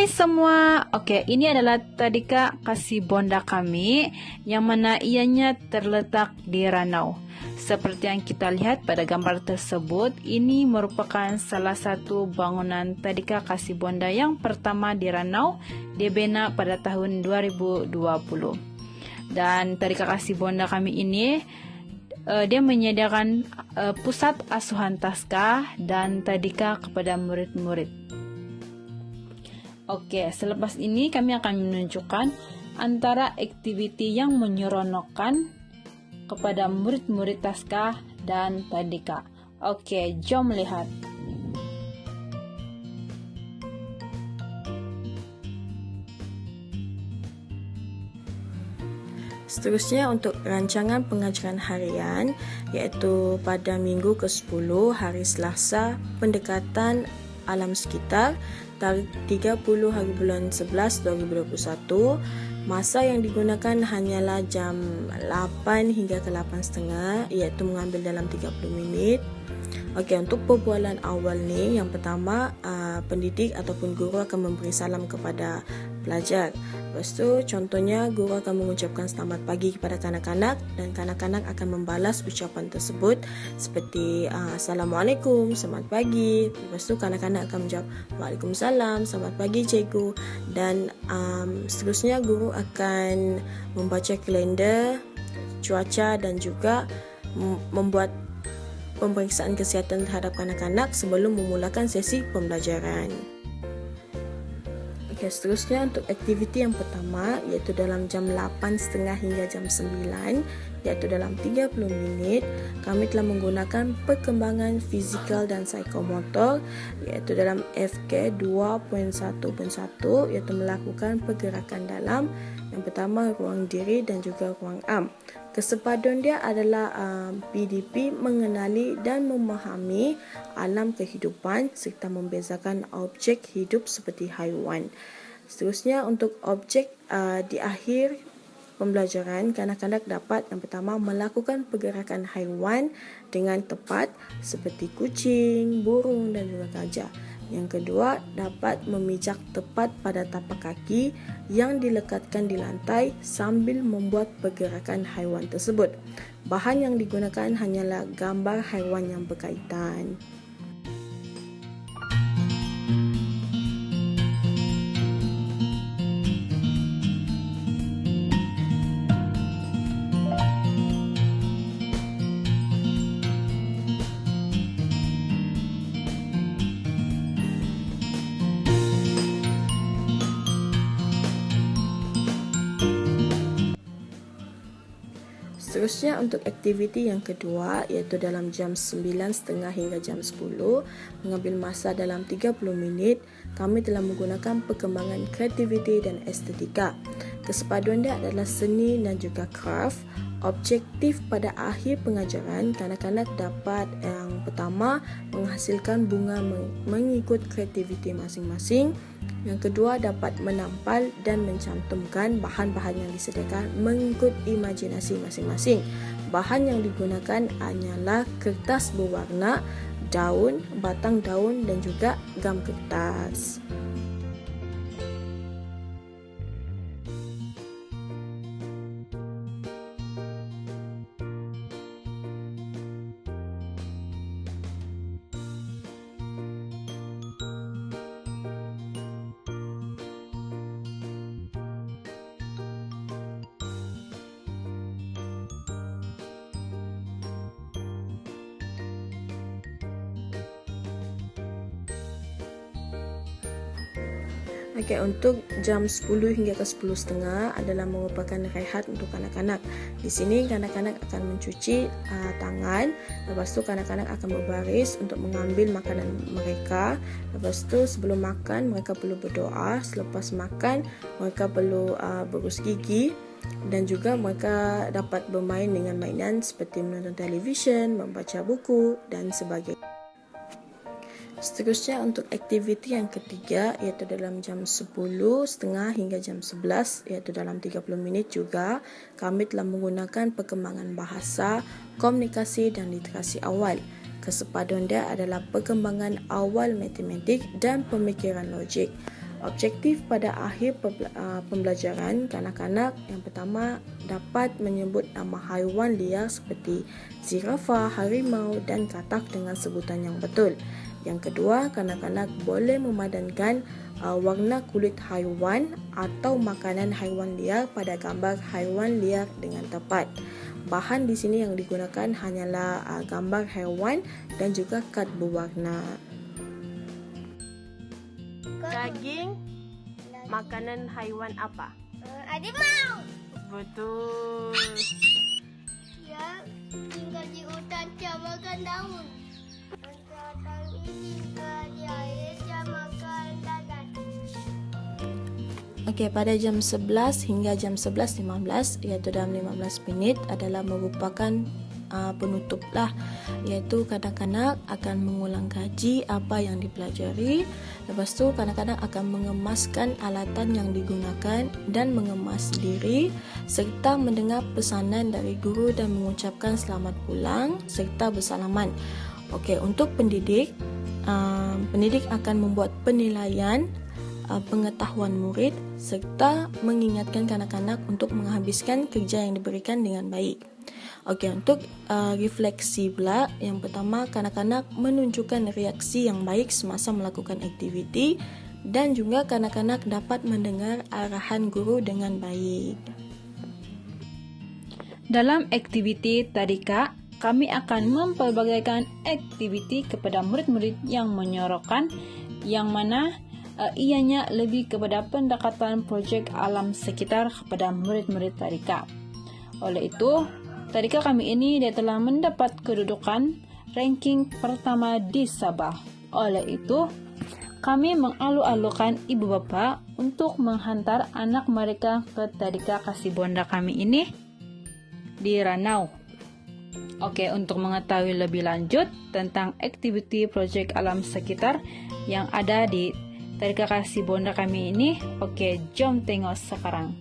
Hai semua. Oke, ini adalah tadika kasih bonda kami yang mana ianya terletak di Ranau. Seperti yang kita lihat pada gambar tersebut, ini merupakan salah satu bangunan tadika kasih bonda yang pertama di Ranau, dibina pada tahun 2020. Dan tadika kasih bonda kami ini dia menyediakan pusat asuhan taska dan tadika kepada murid-murid. Oke, selepas ini kami akan menunjukkan antara aktiviti yang menyeronokkan kepada murid-murid taska dan tadika. Oke, jom lihat. Seterusnya untuk rancangan pengajaran harian, iaitu pada minggu ke-10 hari Selasa, pendekatan alam sekitar, tarikh 30 hari bulan 11 2021. Masa yang digunakan hanyalah jam 8 hingga ke 8.30, iaitu mengambil dalam 30 minit. Okey, untuk perbualan awal ni, yang pertama pendidik ataupun guru akan memberi salam kepada pelajar. Lepas tu contohnya guru akan mengucapkan selamat pagi kepada kanak-kanak dan kanak-kanak akan membalas ucapan tersebut seperti Assalamualaikum, selamat pagi. Lepas tu kanak-kanak akan menjawab Waalaikumsalam, selamat pagi cikgu. Dan seterusnya guru akan membaca kalender, cuaca dan juga membuat pemeriksaan kesihatan terhadap kanak-kanak sebelum memulakan sesi pembelajaran. Okey, seterusnya untuk aktiviti yang pertama, iaitu dalam jam 8.30 hingga jam 9, iaitu dalam 30 minit, kami telah menggunakan perkembangan fizikal dan psikomotor, iaitu dalam FK 2.1.1, iaitu melakukan pergerakan dalam, yang pertama ruang diri dan juga ruang am. Kesepaduan dia adalah PDP mengenali dan memahami alam kehidupan serta membezakan objek hidup seperti haiwan. Seterusnya untuk objek di akhir pembelajaran, kanak-kanak dapat yang pertama melakukan pergerakan haiwan dengan tepat seperti kucing, burung dan juga gajah. Yang kedua, dapat memijak tepat pada tapak kaki yang dilekatkan di lantai sambil membuat pergerakan haiwan tersebut. Bahan yang digunakan hanyalah gambar haiwan yang berkaitan. Seterusnya untuk aktiviti yang kedua, iaitu dalam jam 9.30 hingga jam 10, mengambil masa dalam 30 minit, kami telah menggunakan perkembangan kreativiti dan estetika. Kesepaduan dia adalah seni dan juga craft. Objektif pada akhir pengajaran, kanak-kanak dapat yang pertama menghasilkan bunga mengikut kreativiti masing-masing. Yang kedua, dapat menampal dan mencantumkan bahan-bahan yang disediakan mengikut imajinasi masing-masing. Bahan yang digunakan hanyalah kertas berwarna, daun, batang daun dan juga gam kertas. Okey, untuk jam 10 hingga ke 10.30 adalah merupakan rehat untuk kanak-kanak. Di sini kanak-kanak akan mencuci tangan, lepas tu kanak-kanak akan berbaris untuk mengambil makanan mereka. Lepas tu sebelum makan mereka perlu berdoa, selepas makan mereka perlu berus gigi dan juga mereka dapat bermain dengan mainan seperti menonton televisyen, membaca buku dan sebagainya. Seterusnya untuk aktiviti yang ketiga, iaitu dalam jam 10.30 hingga jam 11, iaitu dalam 30 minit juga, kami telah menggunakan perkembangan bahasa, komunikasi dan literasi awal. Kesepaduan dia adalah perkembangan awal matematik dan pemikiran logik. Objektif pada akhir pembelajaran kanak-kanak yang pertama dapat menyebut nama haiwan liar seperti zirafah, harimau dan katak dengan sebutan yang betul. Yang kedua, kanak-kanak boleh memadankan warna kulit haiwan atau makanan haiwan liar pada gambar haiwan liar dengan tepat. Bahan di sini yang digunakan hanyalah gambar haiwan dan juga kad berwarna. Daging, makanan haiwan apa? Harimau. Betul. Ya, tinggal di hutan dia makan daun. Antara ini tinggal di air dia makan dagat. Okey, pada jam 11 hingga jam 11.15 iaitu dalam 15 minit adalah merupakan penutup lah, iaitu kanak-kanak akan mengulang kaji apa yang dipelajari. Lepas tu kanak-kanak akan mengemaskan alatan yang digunakan dan mengemas diri serta mendengar pesanan dari guru dan mengucapkan selamat pulang serta bersalaman. Okey, untuk pendidik akan membuat penilaian pengetahuan murid serta mengingatkan kanak-kanak untuk menghabiskan kerja yang diberikan dengan baik. Okey, untuk refleksi pula, yang pertama kanak-kanak menunjukkan reaksi yang baik semasa melakukan aktiviti dan juga kanak-kanak dapat mendengar arahan guru dengan baik. Dalam aktiviti tadika, kami akan mempelbagaikan aktiviti kepada murid-murid yang menyorokkan, yang mana ianya lebih kepada pendekatan projek alam sekitar kepada murid-murid tadika. Oleh itu, tadika kami ini dia telah mendapat kedudukan ranking pertama di Sabah. Oleh itu, kami mengalu-alukan ibu bapa untuk menghantar anak mereka ke tadika kasih bonda kami ini di Ranau. Oke, untuk mengetahui lebih lanjut tentang aktiviti projek alam sekitar yang ada di tadika kasih bonda kami ini, oke, jom tengok sekarang.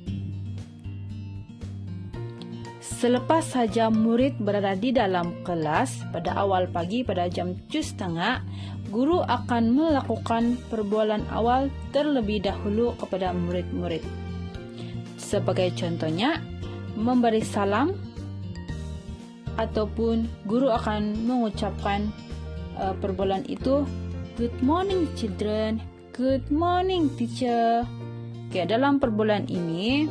Selepas saja murid berada di dalam kelas pada awal pagi pada jam 7.30, guru akan melakukan perbualan awal terlebih dahulu kepada murid-murid. Sebagai contohnya, memberi salam ataupun guru akan mengucapkan perbualan itu, "Good morning children, good morning teacher." Oke, dalam perbualan ini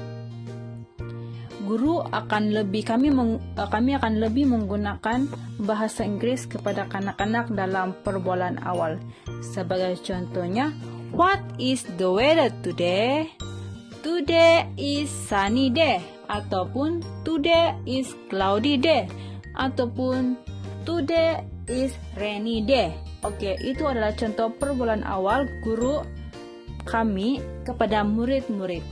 kami akan lebih menggunakan bahasa Inggris kepada kanak-kanak dalam perbualan awal. Sebagai contohnya, what is the weather today? Today is sunny day, ataupun today is cloudy day, ataupun today is rainy day. Oke, itu adalah contoh perbualan awal guru kami kepada murid-murid.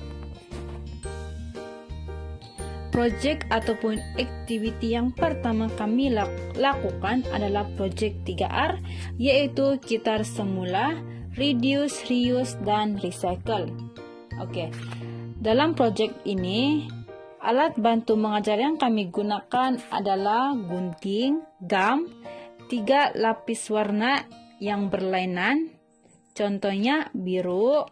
Projek ataupun aktiviti yang pertama kami lakukan adalah projek 3R, yaitu kitar semula, reduce, reuse, dan recycle. Oke, dalam projek ini, alat bantu mengajar yang kami gunakan adalah gunting, gam, 3 lapis warna yang berlainan, contohnya biru,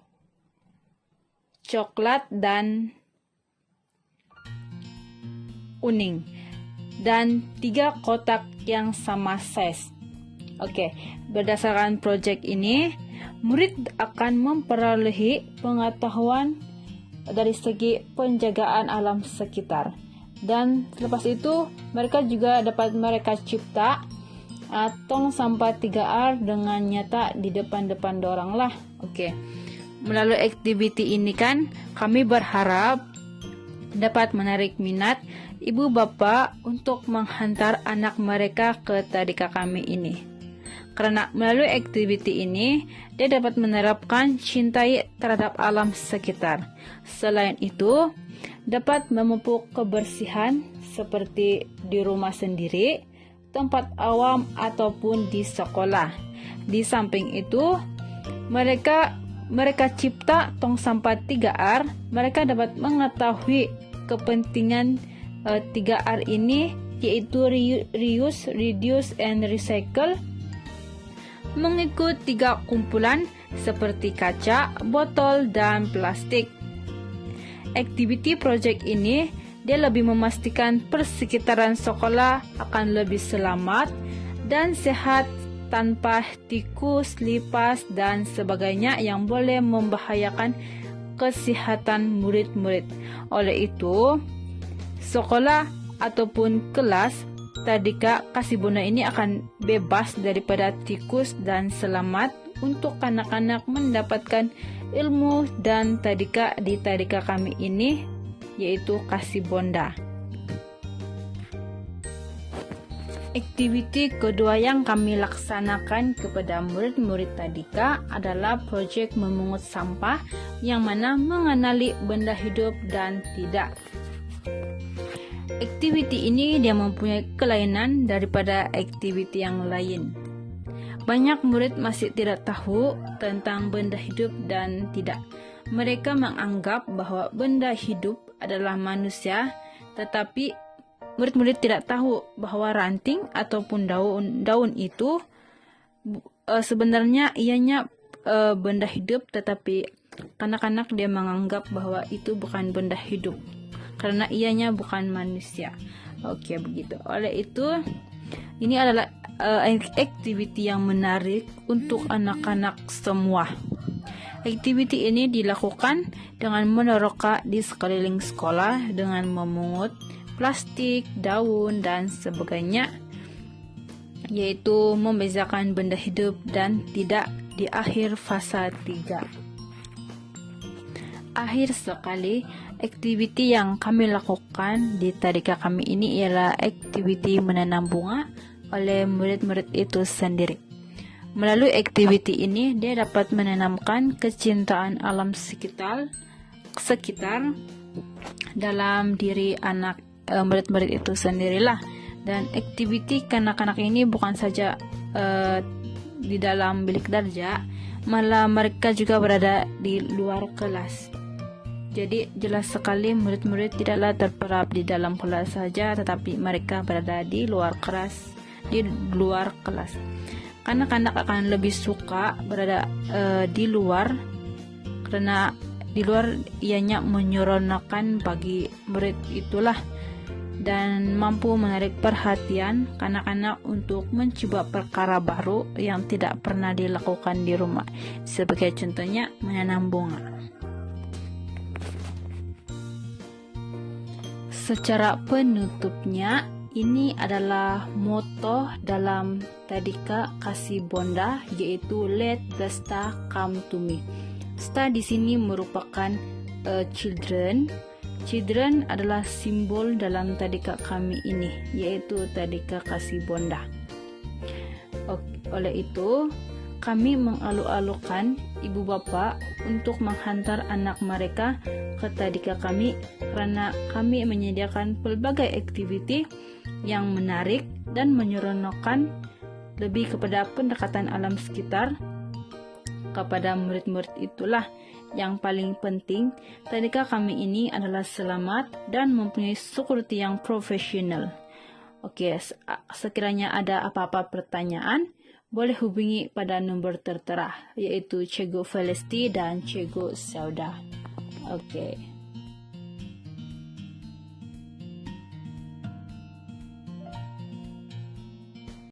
coklat, dan kuning, dan 3 kotak yang sama size. Oke, berdasarkan projek ini, murid akan memperolehi pengetahuan dari segi penjagaan alam sekitar. Dan selepas itu, mereka juga dapat mereka cipta tong sampah 3R dengan nyata di depan-depan dorang lah. Oke, melalui aktiviti ini kan, kami berharap dapat menarik minat ibu bapa untuk menghantar anak mereka ke tadika kami ini. Karena melalui aktiviti ini, dia dapat menerapkan cinta terhadap alam sekitar. Selain itu, dapat memupuk kebersihan seperti di rumah sendiri, tempat awam, ataupun di sekolah. Di samping itu, mereka cipta tong sampah 3R, mereka dapat mengetahui kepentingan 3R ini, yaitu reuse, reduce, and recycle. mengikut 3 kumpulan seperti kaca, botol, dan plastik. Aktiviti project ini dia lebih memastikan persekitaran sekolah akan lebih selamat dan sehat tanpa tikus, lipas, dan sebagainya yang boleh membahayakan kesehatan murid-murid. Oleh itu, sekolah ataupun kelas Tadika Kasih Bonda ini akan bebas daripada tikus dan selamat untuk anak-anak mendapatkan ilmu dan tadika di tadika kami ini, yaitu Kasih Bonda. Aktiviti kedua yang kami laksanakan kepada murid-murid tadika adalah proyek memungut sampah yang mana mengenali benda hidup dan tidak. Aktiviti ini dia mempunyai kelainan daripada aktiviti yang lain. Banyak murid masih tidak tahu tentang benda hidup dan tidak. Mereka menganggap bahwa benda hidup adalah manusia, tetapi murid-murid tidak tahu bahwa ranting ataupun daun itu sebenarnya ianya benda hidup, tetapi kanak-kanak dia menganggap bahwa itu bukan benda hidup karena ianya bukan manusia. Oke, begitu. Oleh itu, ini adalah aktiviti yang menarik untuk anak-anak semua. Aktiviti ini dilakukan dengan meneroka di sekeliling sekolah dengan memungut plastik, daun, dan sebagainya, yaitu membezakan benda hidup dan tidak di akhir fasa 3. Akhir sekali, aktiviti yang kami lakukan di tadika kami ini ialah aktiviti menanam bunga oleh murid-murid itu sendiri. Melalui aktiviti ini, dia dapat menanamkan kecintaan alam sekitar dalam diri anak murid-murid itu sendirilah. Dan aktiviti kanak-kanak ini bukan saja di dalam bilik darjah, malah mereka juga berada di luar kelas. Jadi jelas sekali murid-murid tidaklah terperap di dalam kelas saja, tetapi mereka berada di luar kelas. Anak-anak akan lebih suka berada di luar karena di luar ianya menyeronokkan bagi murid itulah, dan mampu menarik perhatian anak-anak untuk mencoba perkara baru yang tidak pernah dilakukan di rumah. Sebagai contohnya menanam bunga. Secara penutupnya, ini adalah moto dalam Tadika Kasih Bonda, yaitu Let the Star Come to Me. Star di sini merupakan children. Children adalah simbol dalam tadika kami ini, yaitu tadika Kasih Bonda. Oleh itu, kami mengalu-alukan ibu bapa untuk menghantar anak mereka ke tadika kami karena kami menyediakan pelbagai aktiviti yang menarik dan menyeronokkan, lebih kepada pendekatan alam sekitar kepada murid-murid itulah. Yang paling penting, tadika kami ini adalah selamat dan mempunyai security yang profesional. Oke, sekiranya ada apa-apa pertanyaan, boleh hubungi pada nomor tertera, yaitu Cikgu Felesti dan Cikgu Sauda. Oke.